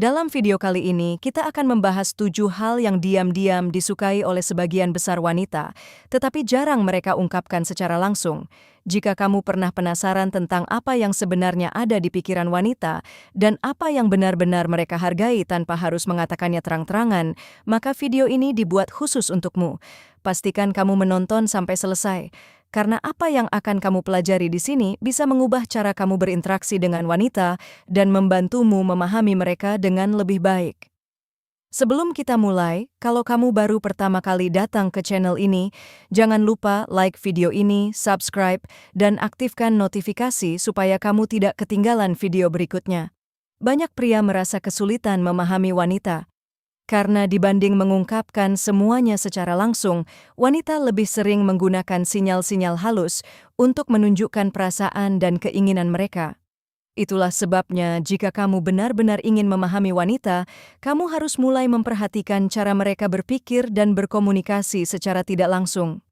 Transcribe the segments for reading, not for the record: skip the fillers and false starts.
Dalam video kali ini, kita akan membahas 7 hal yang diam-diam disukai oleh sebagian besar wanita, tetapi jarang mereka ungkapkan secara langsung. Jika kamu pernah penasaran tentang apa yang sebenarnya ada di pikiran wanita dan apa yang benar-benar mereka hargai tanpa harus mengatakannya terang-terangan, maka video ini dibuat khusus untukmu. Pastikan kamu menonton sampai selesai. Karena apa yang akan kamu pelajari di sini bisa mengubah cara kamu berinteraksi dengan wanita dan membantumu memahami mereka dengan lebih baik. Sebelum kita mulai, kalau kamu baru pertama kali datang ke channel ini, jangan lupa like video ini, subscribe, dan aktifkan notifikasi supaya kamu tidak ketinggalan video berikutnya. Banyak pria merasa kesulitan memahami wanita. Karena dibanding mengungkapkan semuanya secara langsung, wanita lebih sering menggunakan sinyal-sinyal halus untuk menunjukkan perasaan dan keinginan mereka. Itulah sebabnya jika kamu benar-benar ingin memahami wanita, kamu harus mulai memperhatikan cara mereka berpikir dan berkomunikasi secara tidak langsung.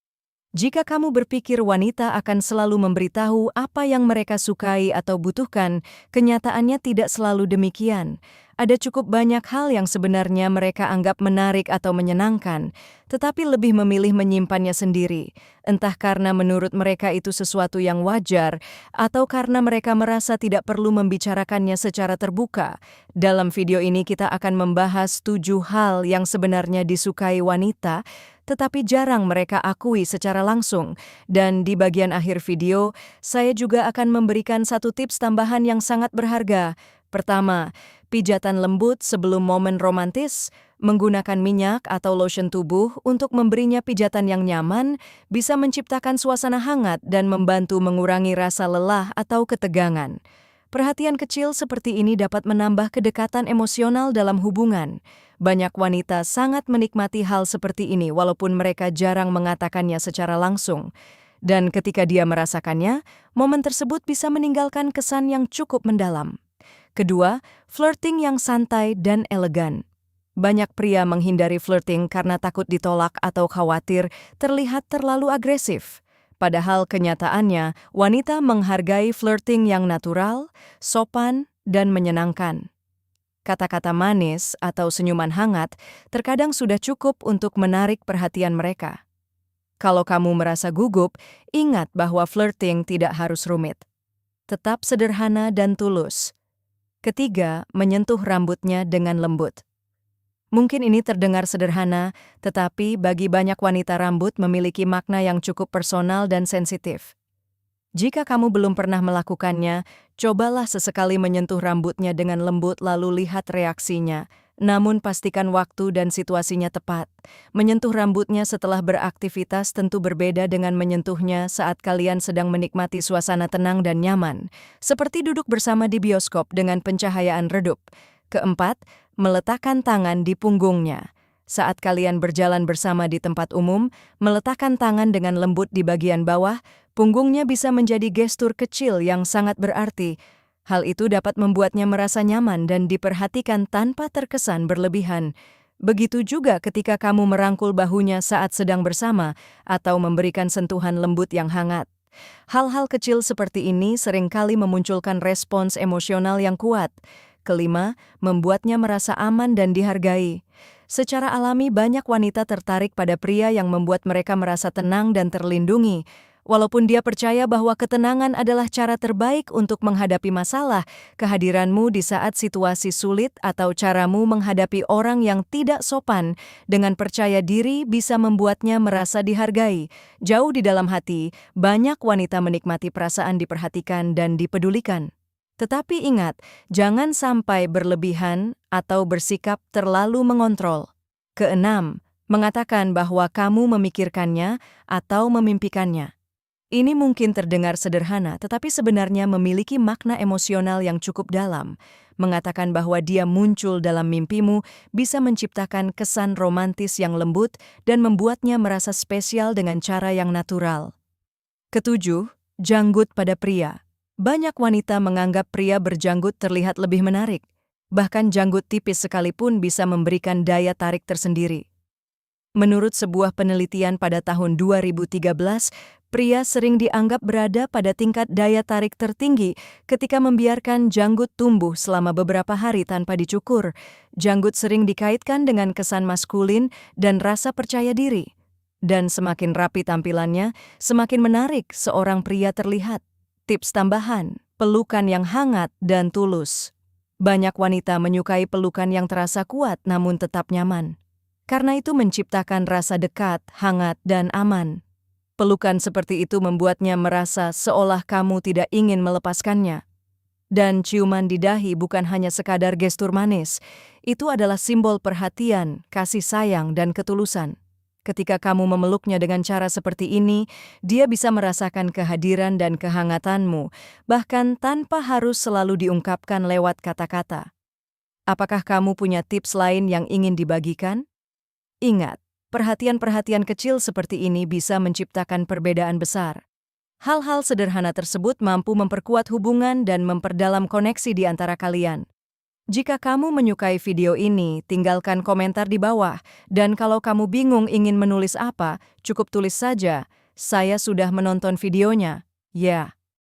Jika kamu berpikir wanita akan selalu memberitahu apa yang mereka sukai atau butuhkan, kenyataannya tidak selalu demikian. Ada cukup banyak hal yang sebenarnya mereka anggap menarik atau menyenangkan, tetapi lebih memilih menyimpannya sendiri, entah karena menurut mereka itu sesuatu yang wajar, atau karena mereka merasa tidak perlu membicarakannya secara terbuka. Dalam video ini kita akan membahas 7 hal yang sebenarnya disukai wanita, tetapi jarang mereka akui secara langsung. Dan di bagian akhir video, saya juga akan memberikan satu tips tambahan yang sangat berharga. Pertama, pijatan lembut sebelum momen romantis, menggunakan minyak atau lotion tubuh untuk memberinya pijatan yang nyaman, bisa menciptakan suasana hangat dan membantu mengurangi rasa lelah atau ketegangan. Perhatian kecil seperti ini dapat menambah kedekatan emosional dalam hubungan. Banyak wanita sangat menikmati hal seperti ini walaupun mereka jarang mengatakannya secara langsung. Dan ketika dia merasakannya, momen tersebut bisa meninggalkan kesan yang cukup mendalam. Kedua, flirting yang santai dan elegan. Banyak pria menghindari flirting karena takut ditolak atau khawatir terlihat terlalu agresif. Padahal kenyataannya, wanita menghargai flirting yang natural, sopan, dan menyenangkan. Kata-kata manis atau senyuman hangat terkadang sudah cukup untuk menarik perhatian mereka. Kalau kamu merasa gugup, ingat bahwa flirting tidak harus rumit. Tetap sederhana dan tulus. Ketiga, menyentuh rambutnya dengan lembut. Mungkin ini terdengar sederhana, tetapi bagi banyak wanita rambut memiliki makna yang cukup personal dan sensitif. Jika kamu belum pernah melakukannya, cobalah sesekali menyentuh rambutnya dengan lembut lalu lihat reaksinya. Namun pastikan waktu dan situasinya tepat. Menyentuh rambutnya setelah beraktivitas tentu berbeda dengan menyentuhnya saat kalian sedang menikmati suasana tenang dan nyaman, seperti duduk bersama di bioskop dengan pencahayaan redup. Keempat, meletakkan tangan di punggungnya. Saat kalian berjalan bersama di tempat umum, meletakkan tangan dengan lembut di bagian bawah, punggungnya bisa menjadi gestur kecil yang sangat berarti. Hal itu dapat membuatnya merasa nyaman dan diperhatikan tanpa terkesan berlebihan. Begitu juga ketika kamu merangkul bahunya saat sedang bersama atau memberikan sentuhan lembut yang hangat. Hal-hal kecil seperti ini seringkali memunculkan respons emosional yang kuat. Kelima, membuatnya merasa aman dan dihargai. Secara alami banyak wanita tertarik pada pria yang membuat mereka merasa tenang dan terlindungi. Walaupun dia percaya bahwa ketenangan adalah cara terbaik untuk menghadapi masalah, kehadiranmu di saat situasi sulit atau caramu menghadapi orang yang tidak sopan dengan percaya diri bisa membuatnya merasa dihargai. Jauh di dalam hati, banyak wanita menikmati perasaan diperhatikan dan dipedulikan. Tetapi ingat, jangan sampai berlebihan atau bersikap terlalu mengontrol. Keenam, mengatakan bahwa kamu memikirkannya atau memimpikannya. Ini mungkin terdengar sederhana, tetapi sebenarnya memiliki makna emosional yang cukup dalam. Mengatakan bahwa dia muncul dalam mimpimu bisa menciptakan kesan romantis yang lembut dan membuatnya merasa spesial dengan cara yang natural. Ketujuh, janggut pada pria. Banyak wanita menganggap pria berjanggut terlihat lebih menarik. Bahkan janggut tipis sekalipun bisa memberikan daya tarik tersendiri. Menurut sebuah penelitian pada tahun 2013, Pria sering dianggap berada pada tingkat daya tarik tertinggi ketika membiarkan janggut tumbuh selama beberapa hari tanpa dicukur. Janggut sering dikaitkan dengan kesan maskulin dan rasa percaya diri. Dan semakin rapi tampilannya, semakin menarik seorang pria terlihat. Tips tambahan, pelukan yang hangat dan tulus. Banyak wanita menyukai pelukan yang terasa kuat namun tetap nyaman. Karena itu menciptakan rasa dekat, hangat, dan aman. Pelukan seperti itu membuatnya merasa seolah kamu tidak ingin melepaskannya. Dan ciuman di dahi bukan hanya sekadar gestur manis, itu adalah simbol perhatian, kasih sayang, dan ketulusan. Ketika kamu memeluknya dengan cara seperti ini, dia bisa merasakan kehadiran dan kehangatanmu, bahkan tanpa harus selalu diungkapkan lewat kata-kata. Apakah kamu punya tips lain yang ingin dibagikan? Ingat, perhatian-perhatian kecil seperti ini bisa menciptakan perbedaan besar. Hal-hal sederhana tersebut mampu memperkuat hubungan dan memperdalam koneksi di antara kalian. Jika kamu menyukai video ini, tinggalkan komentar di bawah. Dan kalau kamu bingung ingin menulis apa, cukup tulis saja, "Saya sudah menonton videonya." Ya.